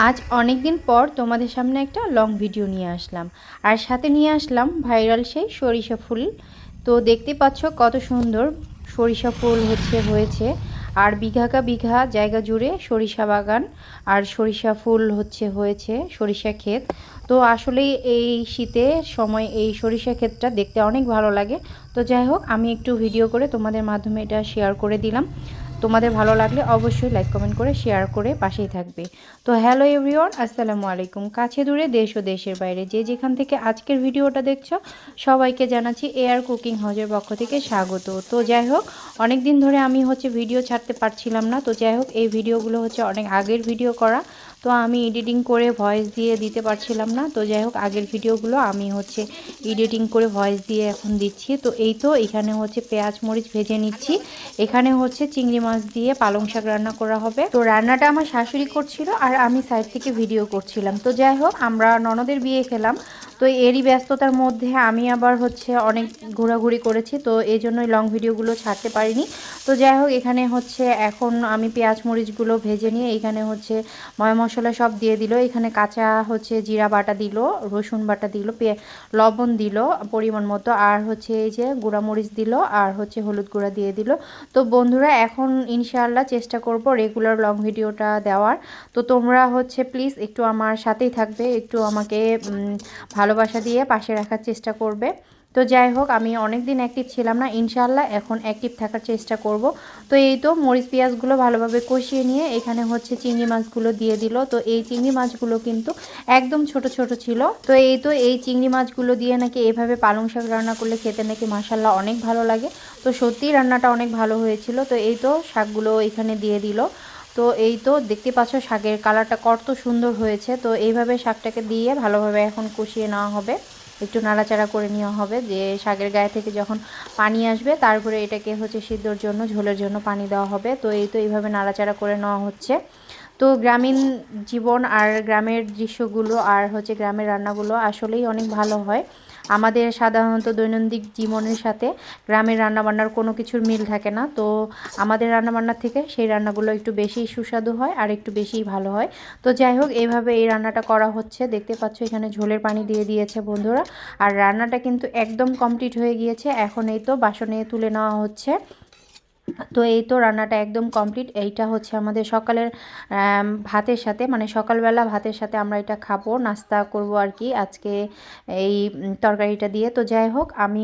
আজ অনেক দিন পর তোমাদের সামনে একটা লং ভিডিও নিয়ে আসলাম, আর সাথে নিয়ে আসলাম ভাইরাল সেই সরিষা ফুল। তো দেখতে পাচ্ছ কত সুন্দর সরিষা ফুল হয়েছে। আর বিঘা বিঘা জায়গা জুড়ে সরিষা বাগান আর সরিষা ফুল হয়েছে সরিষা ক্ষেত। তো আসলেই এই শীতের সময় এই সরিষা ক্ষেতটা দেখতে অনেক ভালো লাগে। তো যাই হোক, আমি একটু ভিডিও করে তোমাদের মাধ্যমে এটা শেয়ার করে দিলাম। তোমাদের ভালো লাগলে অবশ্যই লাইক কমেন্ট করে শেয়ার করে পাশেই থাকবে। তো হ্যালো এভরিওয়ান, আসসালামু আলাইকুম। কাছে দূরে দেশ ও দেশের বাইরে যে যেখান থেকে আজকের ভিডিওটা দেখছো সবাইকে জানাচ্ছি এয়ার কুকিং হাউজের পক্ষ থেকে স্বাগত। তো যাই হোক, অনেক দিন ধরে আমি ভিডিও ছাড়তে পারছিলাম না। তো যাই হোক, এই ভিডিওগুলো অনেক আগের ভিডিও করা, তো আমি এডিটিং করে ভয়েস দিয়ে দিতে পারছিলাম না। তো যাই হোক, আগের ভিডিওগুলো আমি এডিটিং করে ভয়েস দিয়ে এখন দিচ্ছি। তো এই তো এখানে পেঁয়াজ মরিচ ভেজে নিচ্ছি। এখানে চিংড়ি মাছ দিয়ে পালং শাক রান্না করা হবে। তো রান্নাটা আমার শাশুড়ি করছিল আর আমি সাইড থেকে ভিডিও করছিলাম। তো যাই হোক, আমরা ননদের বিয়ে খেলাম, তো এরই ব্যস্ততার মধ্যে আমি আবার অনেক ঘোরাঘুরি করেছি, তো এই জন্যই লং ভিডিওগুলো ছাড়তে পারিনি। তো যাই হোক, এখানে এখন আমি পেঁয়াজ মরিচগুলো ভেজে নিয়ে এখানে ময় মশলা সব দিয়ে দিল। এখানে কাঁচা জিরা বাটা দিল, রসুন বাটা দিল, লবণ দিল পরিমাণ মতো, আর এই যে গুঁড়া মরিচ দিল, আর হলুদ গুঁড়া দিয়ে দিল। তো বন্ধুরা, এখন ইনশাআল্লাহ চেষ্টা করব রেগুলার লং ভিডিওটা দেওয়ার। তো তোমরা প্লিজ একটু আমার সাথেই থাকবে, একটু আমাকে ভালোবাসা দিয়ে পাশে রাখার চেষ্টা করবে। তো যাই হোক, আমি অনেক দিন অ্যাক্টিভ ছিলাম না, ইনশাআল্লাহ এখন অ্যাক্টিভ থাকার চেষ্টা করব। তো এই তো মরিচ পেঁয়াজগুলো ভালোভাবে কষিয়ে নিয়ে এখানে চিংড়ি মাছগুলো দিয়ে দিল। তো এই চিংড়ি মাছগুলো কিন্তু একদম ছোট ছোট ছিল। তো এই চিংড়ি মাছগুলো দিয়ে নাকি এভাবে পালং শাক রান্না করলে খেতে নাকি মাশাআল্লাহ অনেক ভালো লাগে। তো সত্যিই রান্নাটা অনেক ভালো হয়েছিল। তো এই তো শাকগুলো এখানে দিয়ে দিল। তো এই তো দেখতে পাচ্ছ শাকের কালারটা কত সুন্দর হয়েছে। তো এইভাবে শাকটাকে দিয়ে ভালোভাবে এখন কষিয়ে নেওয়া হবে, একটু নাড়াচাড়া করে নেওয়া হবে, যে শাকের গায়ে থেকে যখন পানি আসবে তারপরে এটাকে সিদ্ধর জন্য ঝোলের জন্য পানি দেওয়া হবে। তো এই তো এইভাবে নাড়াচাড়া করে নেওয়া হচ্ছে। তো গ্রামীণ জীবন আর গ্রামের দৃশ্যগুলো আর গ্রামের রান্নাগুলো আসলেই অনেক ভালো হয়। আমাদের সাধারণত দৈনন্দিন জীবনের সাথে গ্রামের রান্নাবান্নার কোনো কিছুর মিল থাকে না। তো আমাদের রান্নাবান্নার থেকে সেই রান্নাগুলো একটু বেশি সুস্বাদু হয় আর একটু বেশিই ভালো হয়। তো যাই হোক, এইভাবে এই রান্নাটা করা হচ্ছে। দেখতে পাচ্ছ এখানে ঝোলের পানি দিয়ে দিয়েছে বন্ধুরা, আর রান্নাটা কিন্তু একদম কমপ্লিট হয়ে গিয়েছে। এখন এই তো বাসনে তুলে নেওয়া হচ্ছে। তো এই তো রান্নাটা একদম কমপ্লিট। এইটা আমাদের সকালের ভাতের সাথে, মানে সকালবেলা ভাতের সাথে আমরা এটা খাবো, নাস্তা করব আর কি আজকে এই তরকারিটা দিয়ে। তো যাই হোক, আমি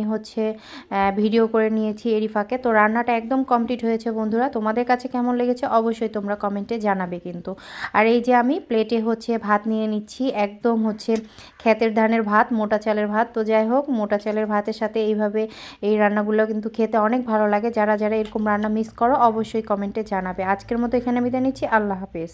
ভিডিও করে নিয়েছি এরই ফাঁকে। তো রান্নাটা একদম কমপ্লিট হয়েছে বন্ধুরা। তোমাদের কাছে কেমন লেগেছে অবশ্যই তোমরা কমেন্টে জানাবে কিন্তু। আর এই যে আমি প্লেটে ভাত নিয়ে নিচ্ছি, একদম ক্ষেতের ধানের ভাত, মোটা চালের ভাত। তো যাই হোক, মোটা চালের ভাতের সাথে এইভাবে এই রান্নাগুলো কিন্তু খেতে অনেক ভালো লাগে। যারা যারা এরকম রান্না মিস করো অবশ্যই কমেন্টে জানাবে। আজকের মতো এখানে বিদায় নিচ্ছি। আল্লাহ হাফেজ।